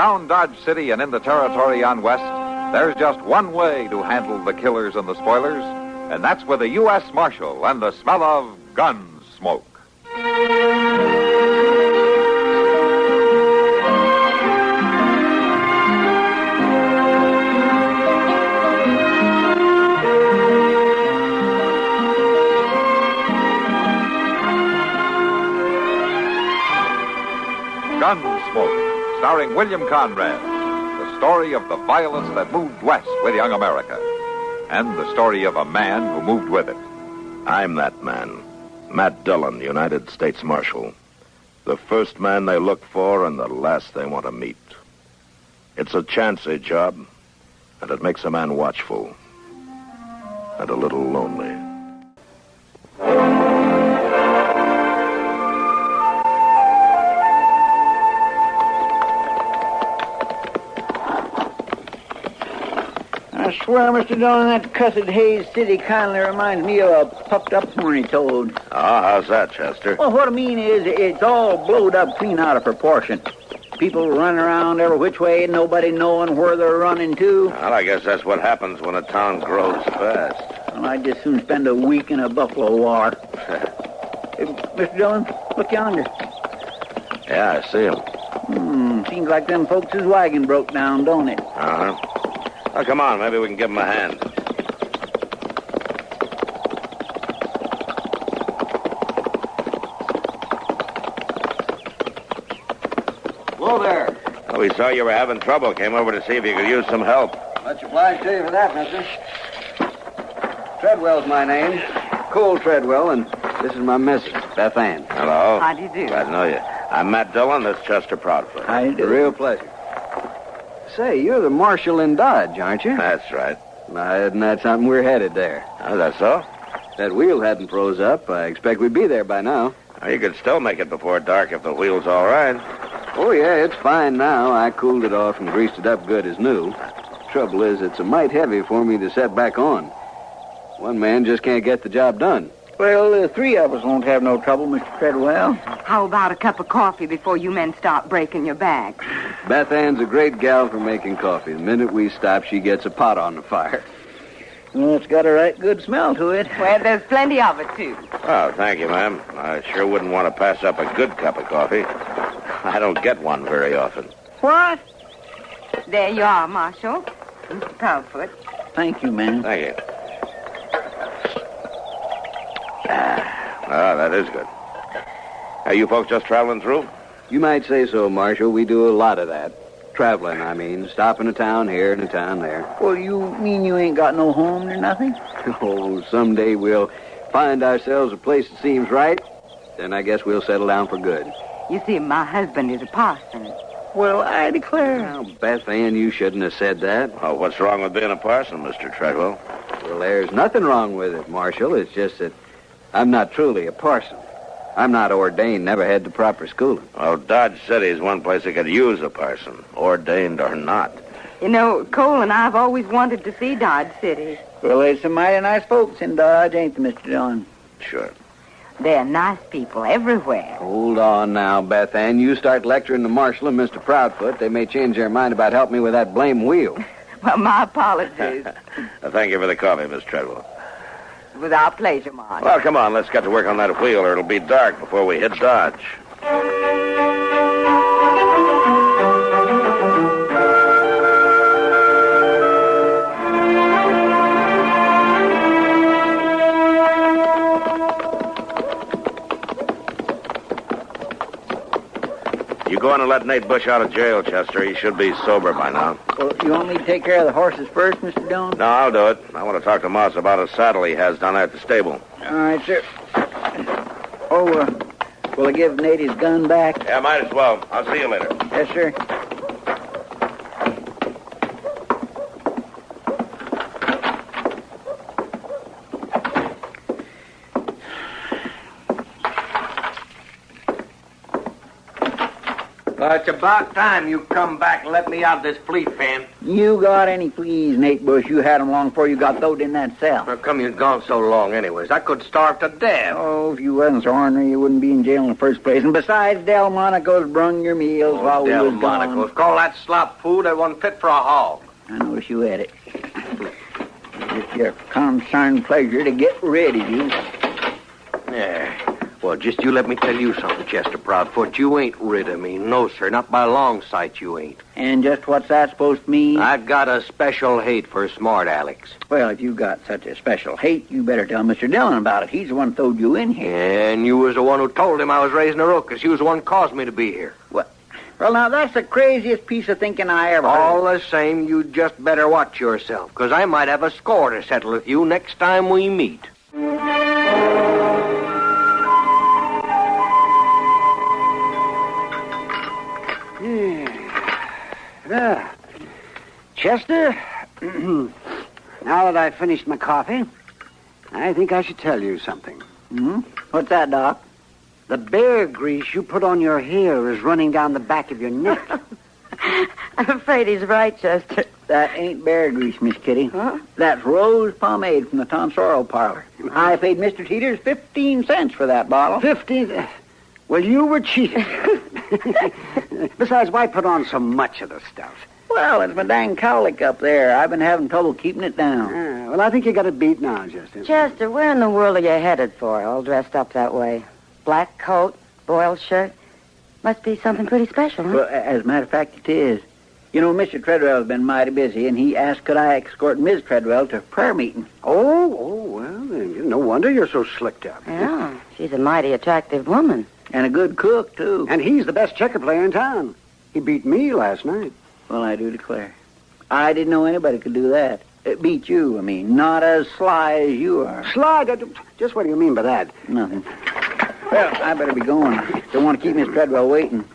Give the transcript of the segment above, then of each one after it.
Around Dodge City and in the territory on west, there's just one way to handle the killers and the spoilers, and that's with a U.S. Marshal and the smell of Gunsmoke. Gunsmoke, starring William Conrad. The story of the violence that moved west with young America. And the story of a man who moved with it. I'm that man. Matt Dillon, United States Marshal. The first man they look for and the last they want to meet. It's a chancy job, and it makes a man watchful. And a little lonely. I swear, Mr. Dillon, that cussed Hayes City kindly reminds me of a puffed-up horny toad. Oh, how's that, Chester? Well, what I mean is, it's all blowed up clean out of proportion. People running around every which way, nobody knowing where they're running to. Well, I guess that's what happens when a town grows fast. Well, I'd just soon spend a week in a buffalo war. Mr. Dillon, look yonder. Yeah, I see him. Seems like them folks' wagon broke down, don't it? Uh-huh. Oh, come on, maybe we can give him a hand. Hello there. Oh, we saw you were having trouble. Came over to see if you could use some help. Much obliged to you for that, mister. Treadwell's my name. Cole Treadwell, and this is my missus, Beth Ann. Hello. How do you do? Glad to know you. I'm Matt Dillon. That's Chester Proudfoot. How you do? A real pleasure. Say, you're the marshal in Dodge, aren't you? That's right. Now, isn't that something? We're headed there. Oh, that's so? That wheel hadn't froze up. I expect we'd be there by now. Oh, you could still make it before dark if the wheel's all right. Oh, yeah, it's fine now. I cooled it off and greased it up good as new. Trouble is, it's a mite heavy for me to set back on. One man just can't get the job done. Well, the three of us won't have no trouble, Mr. Treadwell. How about a cup of coffee before you men start breaking your back? Beth Ann's a great gal for making coffee. The minute we stop, she gets a pot on the fire. Well, it's got a right good smell to it. Well, there's plenty of it, too. Oh, thank you, ma'am. I sure wouldn't want to pass up a good cup of coffee. I don't get one very often. What? There you are, Marshal. Mr. Proudfoot. Thank you, ma'am. Thank you. Ah, that is good. Are you folks just traveling through? You might say so, Marshal. We do a lot of that. Traveling, I mean. Stopping a town here and a town there. Well, you mean you ain't got no home or nothing? Oh, someday we'll find ourselves a place that seems right. Then I guess we'll settle down for good. You see, my husband is a parson. Well, I declare. Now, Beth Ann, you shouldn't have said that. Oh, what's wrong with being a parson, Mr. Treadwell? Well, there's nothing wrong with it, Marshal. It's just that I'm not truly a parson. I'm not ordained, never had the proper schooling. Well, Dodge City is one place that could use a parson, ordained or not. You know, Cole and I have always wanted to see Dodge City. Well, there's some mighty nice folks in Dodge, ain't there, Mr. Dillon? Sure. They're nice people everywhere. Hold on now, Beth Ann. You start lecturing the Marshal and Mr. Proudfoot, they may change their mind about helping me with that blame wheel. Well, my apologies. Thank you for the coffee, Miss Treadwell. It was our pleasure, Marshal. Well, come on, let's get to work on that wheel, or it'll be dark before we hit Dodge. You go on and let Nate Bush out of jail, Chester. He should be sober by now. Well, you want me to take care of the horses first, Mr. Dillon? No, I'll do it. I want to talk to Moss about a saddle he has down there at the stable. All right, sir. Oh, will I give Nate his gun back? Yeah, might as well. I'll see you later. Yes, sir. Well, it's about time you come back and let me out of this flea fan. You got any fleas, Nate Bush? You had 'em long before you got throwed in that cell. How come you'd gone so long anyways? I could starve to death. Oh, if you wasn't so ornery, you wouldn't be in jail in the first place. And besides, Delmonico's brung your meals while we was gone. Delmonico's. Call that slop food that wasn't fit for a hog. I notice you had it. It's your concerned pleasure to get rid of you. Yeah. Well, just you let me tell you something, Chester Proudfoot. You ain't rid of me. No, sir. Not by a long sight you ain't. And just what's that supposed to mean? I got a special hate for smart Alex. Well, if you got such a special hate, you better tell Mr. Dillon about it. He's the one who throwed you in here. And you was the one who told him I was raising a rook, because you was the one who caused me to be here. What? Well, now, that's the craziest piece of thinking I ever heard. All the same, you just better watch yourself, because I might have a score to settle with you next time we meet. Chester, now that I've finished my coffee, I think I should tell you something. Hmm? What's that, Doc? The bear grease you put on your hair is running down the back of your neck. I'm afraid he's right, Chester. That ain't bear grease, Miss Kitty. Huh? That's rose pomade from the tonsorial parlor. I paid Mr. Teeters 15 cents for that bottle. 15? Well, you were cheated. Besides, why put on so much of the stuff? Well, it's my dang cowlick up there. I've been having trouble keeping it down. Well, I think you got it beat now, Chester. Chester, where in the world are you headed for, all dressed up that way? Black coat, boiled shirt. Must be something pretty special, huh? Well, as a matter of fact, it is. You know, Mr. Treadwell's been mighty busy, and he asked could I escort Ms. Treadwell to prayer meeting. Well, then, no wonder you're so slicked up. Yeah, she's a mighty attractive woman. And a good cook, too. And he's the best checker player in town. He beat me last night. Well, I do declare. I didn't know anybody could do that. It beat you, I mean. Not as sly as you are. Sly? Just what do you mean by that? Nothing. Well, I better be going. Don't want to keep Miss Treadwell waiting.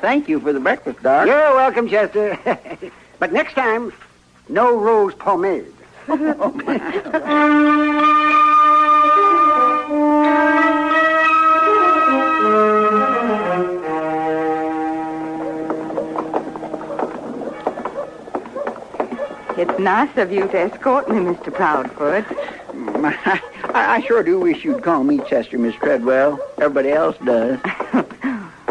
Thank you for the breakfast, Doc. You're welcome, Chester. But next time, no rose pomade. It's nice of you to escort me, Mr. Proudfoot. I sure do wish you'd call me Chester, Miss Treadwell. Everybody else does.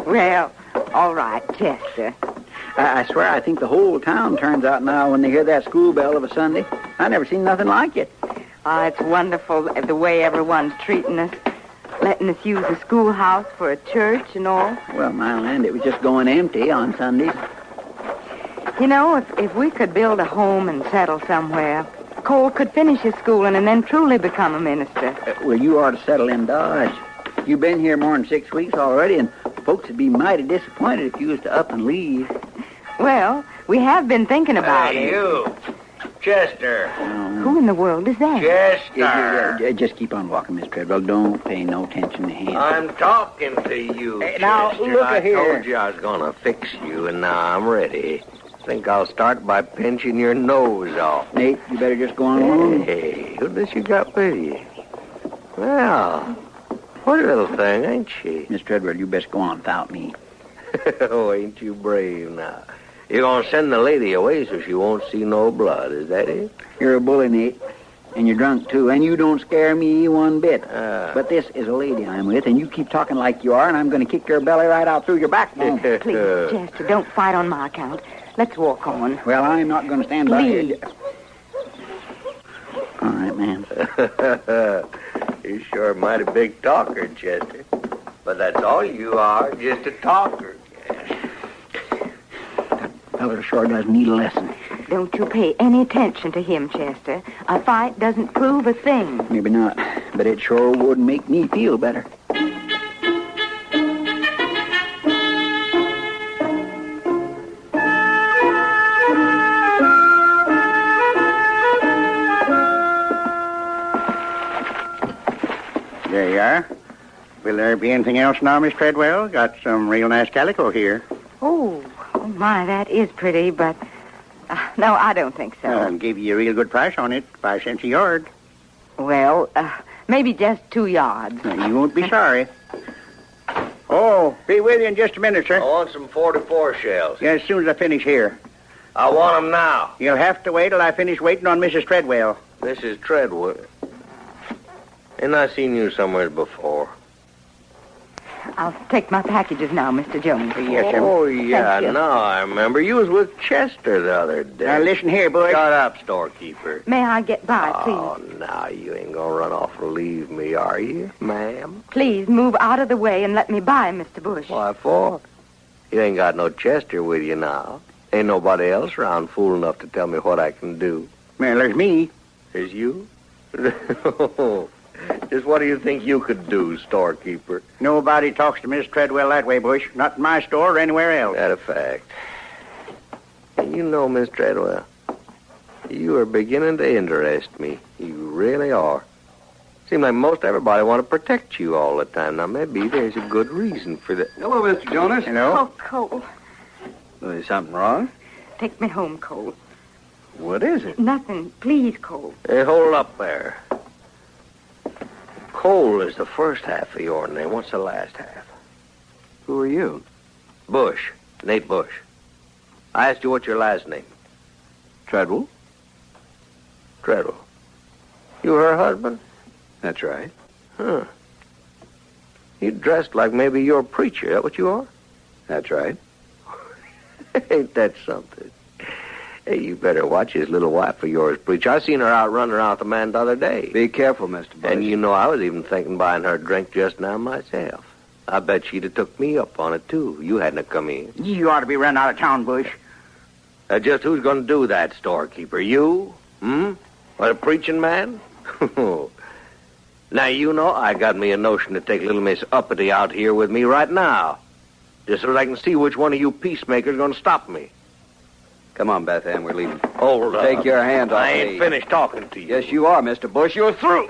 Well, all right, Chester. I swear I think the whole town turns out now when they hear that school bell of a Sunday. I never seen nothing like it. Oh, it's wonderful the way everyone's treating us. Letting us use the schoolhouse for a church and all. Well, my land, it was just going empty on Sundays. You know, if we could build a home and settle somewhere, Cole could finish his schooling and then truly become a minister. Well, you ought to settle in Dodge. You've been here more than 6 weeks already, and folks would be mighty disappointed if you was to up and leave. Well, we have been thinking about it. Hey, you. Chester. Who in the world is that? Chester. Just keep on walking, Miss Treadwell. Don't pay no attention to him. I'm talking to you, Hey, Chester. now, look here. I told you I was going to fix you, and now I'm ready. Think I'll start by pinching your nose off. Nate, you better just go on along. Hey, who does you got with you? Well, what a little thing, ain't she? Miss Treadwell, you best go on without me. Oh, ain't you brave now? You're going to send the lady away so she won't see no blood, is that it? You're a bully, Nate. And you're drunk, too. And you don't scare me one bit. But this is a lady I'm with, and you keep talking like you are, and I'm going to kick your belly right out through your backbone. Please, Chester, don't fight on my account. Let's walk on. Well, I'm not going to stand by Please. you. All right, ma'am. You're sure a mighty big talker, Chester. But that's all you are, just a talker. That fella sure does need a lesson. Don't you pay any attention to him, Chester. A fight doesn't prove a thing. Maybe not, but it sure would make me feel better. There you are. Will there be anything else now, Miss Treadwell? Got some real nice calico here. Oh, my, that is pretty, but... no, I don't think so. I'll give you a real good price on it. 5 cents a yard. Well, maybe just 2 yards. You won't be sorry. Oh, be with you in just a minute, sir. I want some 44 shells. Yeah, as soon as I finish here. I want them now. You'll have to wait till I finish waiting on Mrs. Treadwell. Mrs. Treadwell. Ain't I seen you somewhere before? I'll take my packages now, Mr. Jones. Yes, sir. Oh, yeah, Thank you. now I remember. You was with Chester the other day. Now, listen here, boy. Shut up, storekeeper. May I get by, please? Oh, now you ain't gonna run off and leave me, are you, ma'am? Please move out of the way and let me by, Mr. Bush. Why for? You ain't got no Chester with you now. Ain't nobody else around fool enough to tell me what I can do. Well, there's me. Is you? Just what do you think you could do, storekeeper? Nobody talks to Miss Treadwell that way, Bush. Not in my store or anywhere else. That a fact. And you know, Miss Treadwell, you are beginning to interest me. You really are. Seems like most everybody want to protect you all the time. Now, maybe there's a good reason for that. Hello, Mr. Jonas. Hello? Oh, Cole. Is something wrong? Take me home, Cole. What is it? Nothing. Please, Cole. Hey, hold up there. Cole is the first half of your name. What's the last half? Who are you? Bush. Nate Bush. I asked you what's your last name. Treadwell? Treadwell. You her husband? That's right. Huh. You dressed like maybe you're a preacher. That what you are? That's right. Ain't that something? Hey, you better watch his little wife of yours preach. I seen her out running around with the man the other day. Be careful, Mr. Bush. And you know, I was even thinking buying her a drink just now myself. I bet she'd have took me up on it, too. You hadn't have come in. You ought to be run out of town, Bush. Just who's going to do that, storekeeper? You? Or the preaching man? Now, you know, I got me a notion to take little Miss Uppity out here with me right now. Just so that I can see which one of you peacemakers is going to stop me. Come on, Beth Ann, we're leaving. Hold up. Take your hand off I ain't me. finished talking to you. Yes, you are, Mr. Bush. You're through.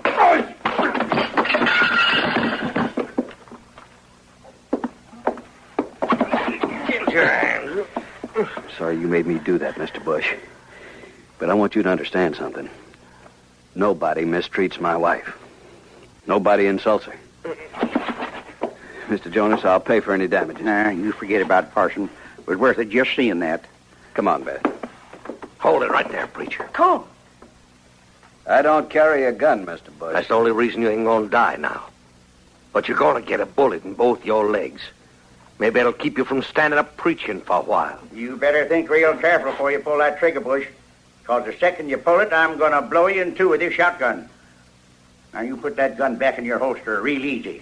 Get your hands. Sorry you made me do that, Mr. Bush. But I want you to understand something. Nobody mistreats my wife. Nobody insults her. Mr. Jonas, I'll pay for any damages. Nah, you forget about it, Parson. It was worth it just seeing that. Come on, Beth. Hold it right there, preacher. Cole. I don't carry a gun, Mr. Bush. That's the only reason you ain't going to die now. But you're going to get a bullet in both your legs. Maybe it'll keep you from standing up preaching for a while. You better think real careful before you pull that trigger, Bush. Because the second you pull it, I'm going to blow you in two with this shotgun. Now, you put that gun back in your holster real easy.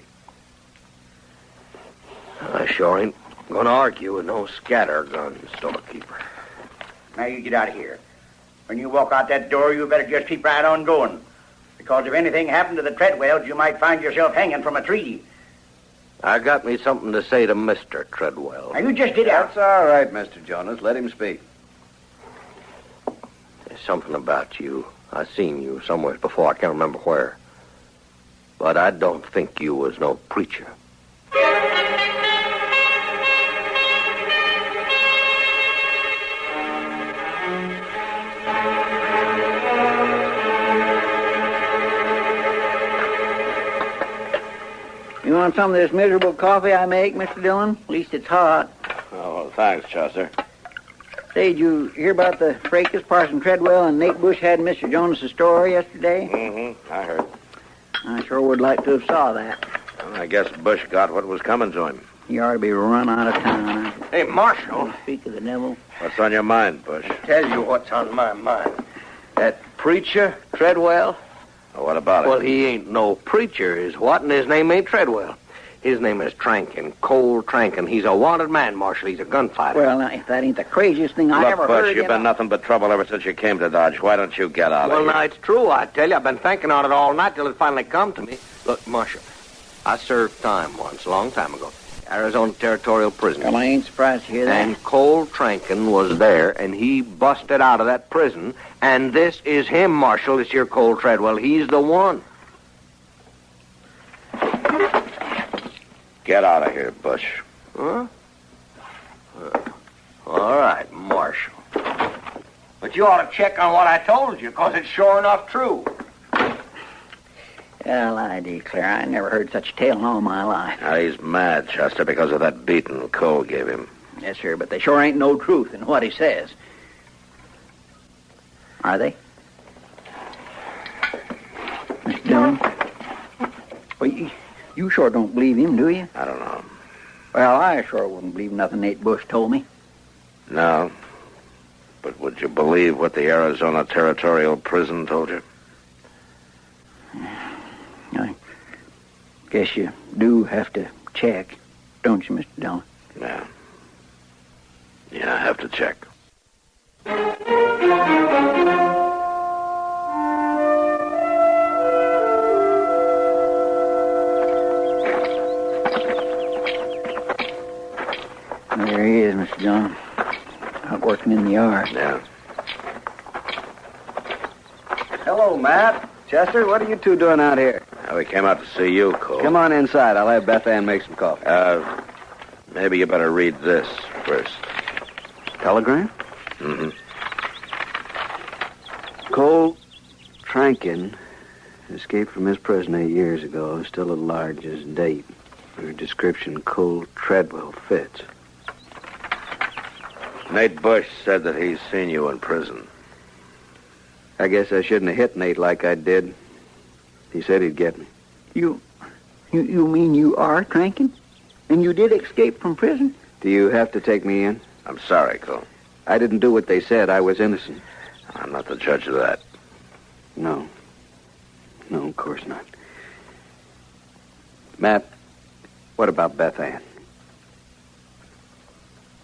I sure ain't going to argue with no scatter gun, storekeeper. Now, you get out of here. When you walk out that door, you better just keep right on going. Because if anything happened to the Treadwells, you might find yourself hanging from a tree. I got me something to say to Mr. Treadwell. Now, you just get out. That's all right, Mr. Jonas. Let him speak. There's something about you. I seen you somewhere before. I can't remember where. But I don't think you was no preacher. You want some of this miserable coffee I make, Mr. Dillon? At least it's hot. Oh, thanks, Chester. Say, did you hear about the fracas Parson Treadwell and Nate Bush had in Mr. Jonas' store yesterday? Mm-hmm. I heard. I sure would like to have saw that. Well, I guess Bush got what was coming to him. He ought to be run out of town. Hey, Marshal. Speak of the devil. What's on your mind, Bush? Tell you what's on my mind. That preacher, Treadwell? Well, what about it? Well, he ain't no preacher, is what, and his name ain't Treadwell. His name is Trankin, Cole Trankin. He's a wanted man, Marshal. He's a gunfighter. Well, now, if that ain't the craziest thing I Look, ever Bush, heard. you've been nothing but trouble ever since you came to Dodge. Why don't you get out of Well, here? now, it's true, I tell you. I've been thinking on it all night till it finally come to me. Look, Marshal, I served time once, a long time ago. Arizona Territorial Prison. Well, I ain't surprised to hear that. And Cole Trankin was there, and he busted out of that prison. And this is him, Marshal. It's your Cole Treadwell. He's the one. Get out of here, Bush. Huh? All right, Marshal. But you ought to check on what I told you, because it's sure enough true. Well, I declare, I never heard such a tale in all my life. Now, he's mad, Chester, because of that beating Cole gave him. Yes, sir, but there sure ain't no truth in what he says. Are they? Mr. Dillon? Well, you sure don't believe him, do you? I don't know. Well, I sure wouldn't believe nothing Nate Bush told me. No. But would you believe what the Arizona Territorial Prison told you? I guess you do have to check, don't you, Mr. Dillon? Yeah. Yeah, I have to check. There he is, Mr. Dillon. Out working in the yard. Yeah. Hello, Matt. Chester, what are you two doing out here? We came out to see you, Cole. Come on inside. I'll have Beth Ann make some coffee. Maybe you better read this first. Telegram? Mm-hmm. Cole Trankin escaped from his prison 8 years ago, still at large as date. Your description, Cole Treadwell, fits. Nate Bush said that he's seen you in prison. I guess I shouldn't have hit Nate like I did. He said he'd get me. You mean you are Trankin? And you did escape from prison? Do you have to take me in? I'm sorry, Cole. I didn't do what they said. I was innocent. I'm not the judge of that. No. No, of course not. Matt, what about Beth Ann?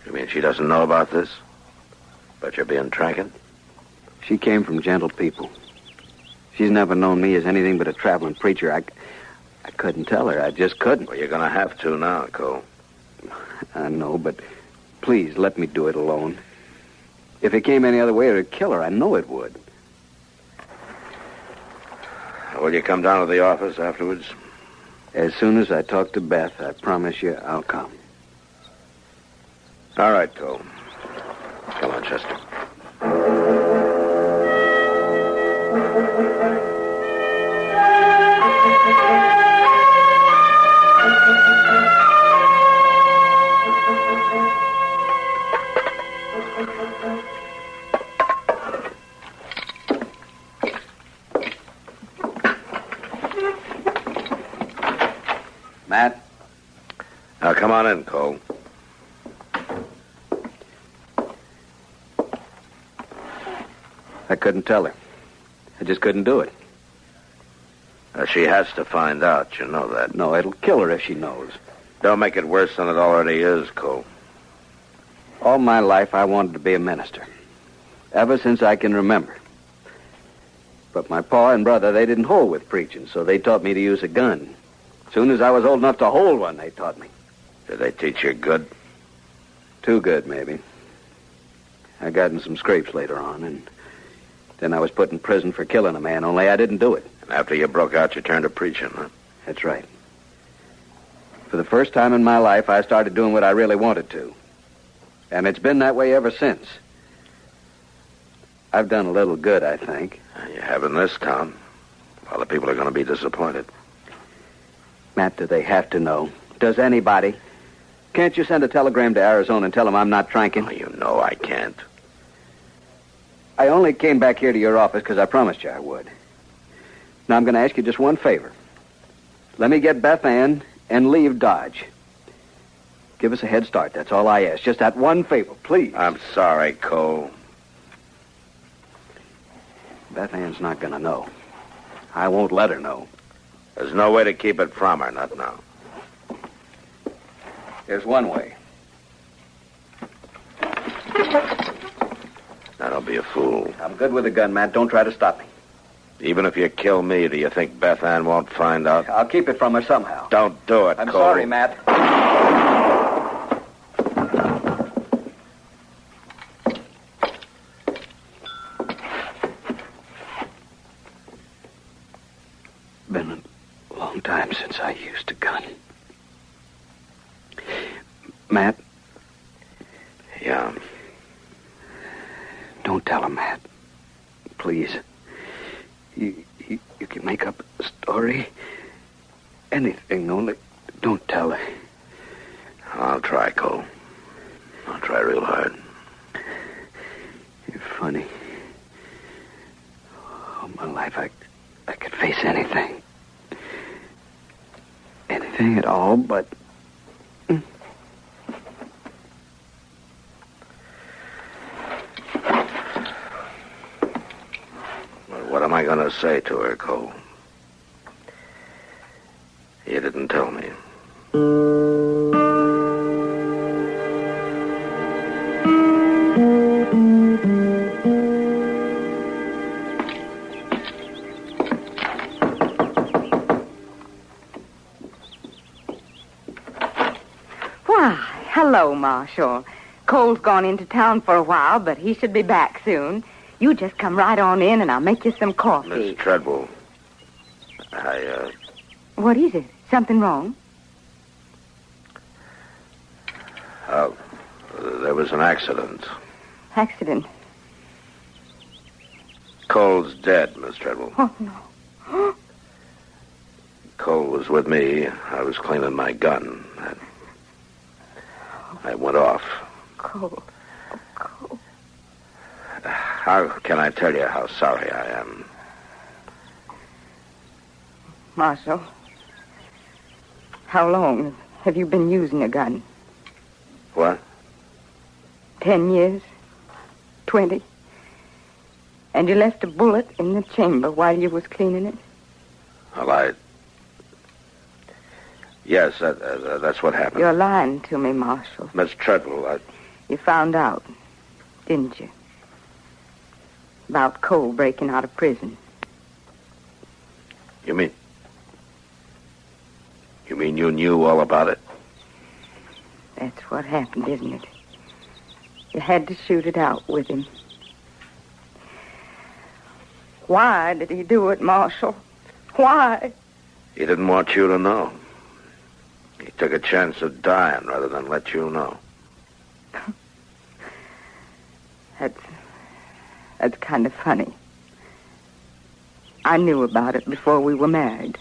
You mean she doesn't know about this? About you being Trankin? She came from gentle people. She's never known me as anything but a traveling preacher. I couldn't tell her. I just couldn't. Well, you're going to have to now, Cole. I know, but please let me do it alone. If it came any other way, it would kill her. I know it would. Will you come down to the office afterwards? As soon as I talk to Beth, I promise you I'll come. All right, Cole. Come on, Chester. Matt? Now, come on in, Cole. I couldn't tell her. I just couldn't do it. She has to find out, you know that. No, it'll kill her if she knows. Don't make it worse than it already is, Cole. All my life, I wanted to be a minister. Ever since I can remember. But my pa and brother, they didn't hold with preaching, so they taught me to use a gun. As soon as I was old enough to hold one, they taught me. Did they teach you good? Too good, maybe. I got in some scrapes later on, and then I was put in prison for killing a man, only I didn't do it. And after you broke out, you turned to preaching, huh? That's right. For the first time in my life, I started doing what I really wanted to. And it's been that way ever since. I've done a little good, I think. You have in this town. Well, the people are going to be disappointed. Matt, do they have to know? Does anybody? Can't you send a telegram to Arizona and tell them I'm not Trankin? Oh, you know I can't. I only came back here to your office because I promised you I would. Now I'm going to ask you just one favor. Let me get Beth Ann and leave Dodge. Give us a head start. That's all I ask. Just that one favor, please. I'm sorry, Cole. Beth Ann's not going to know. I won't let her know. There's no way to keep it from her, not now. There's one way. Now, don't be a fool. I'm good with a gun, Matt. Don't try to stop me. Even if you kill me, do you think Beth Ann won't find out? I'll keep it from her somehow. Don't do it, I'm Cole. sorry, Matt. Been a long time since I used a gun. Matt? Yeah. Don't tell him, Matt. Please. You You can make up a story. Anything, only don't tell her. I'll try, Cole. I'll try real hard. You're funny. All my life, I could face anything. Anything at all, but... What am I going to say to her, Cole? You didn't tell me. Why, hello, Marshal. Cole's gone into town for a while, but he should be back soon. You just come right on in, and I'll make you some coffee. Miss Treadwell, What is it? Something wrong? there was an accident. Accident? Cole's dead, Miss Treadwell. Oh, no. Cole was with me. I was cleaning my gun. I went off. Cole. Oh, Cole. How can I tell you how sorry I am? Marshal, how long have you been using a gun? What? 10 years? 20? And you left a bullet in the chamber while you was cleaning it? Well, Yes, that's what happened. You're lying to me, Marshal. Miss Treadwell, You found out, didn't you? About Cole breaking out of prison. You mean you knew all about it? That's what happened, isn't it? You had to shoot it out with him. Why did he do it, Marshal? Why? He didn't want you to know. He took a chance of dying rather than let you know. That's kind of funny. I knew about it before we were married.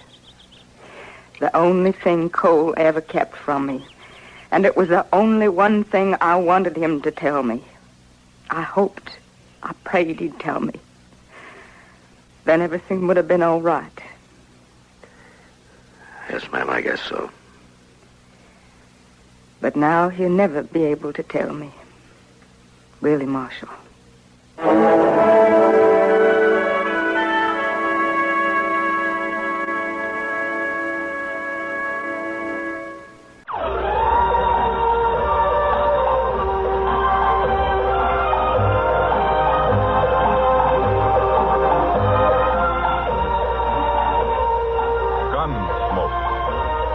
The only thing Cole ever kept from me. And it was the only one thing I wanted him to tell me. I prayed he'd tell me. Then everything would have been all right. Yes, ma'am, I guess so. But now he'll never be able to tell me. Really, Marshal. Gunsmoke.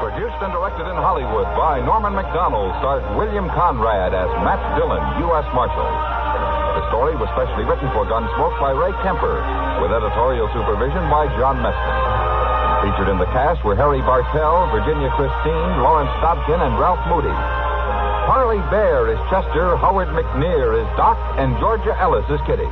Produced and directed in Hollywood by Norman Macdonald, stars William Conrad as Matt Dillon, U.S. Marshal. The story was specially written for Gunsmoke by Ray Kemper, with editorial supervision by John Meston. Featured in the cast were Harry Bartell, Virginia Christine, Lawrence Dobkin, and Ralph Moody. Harley Bear is Chester, Howard McNear is Doc, and Georgia Ellis is Kitty.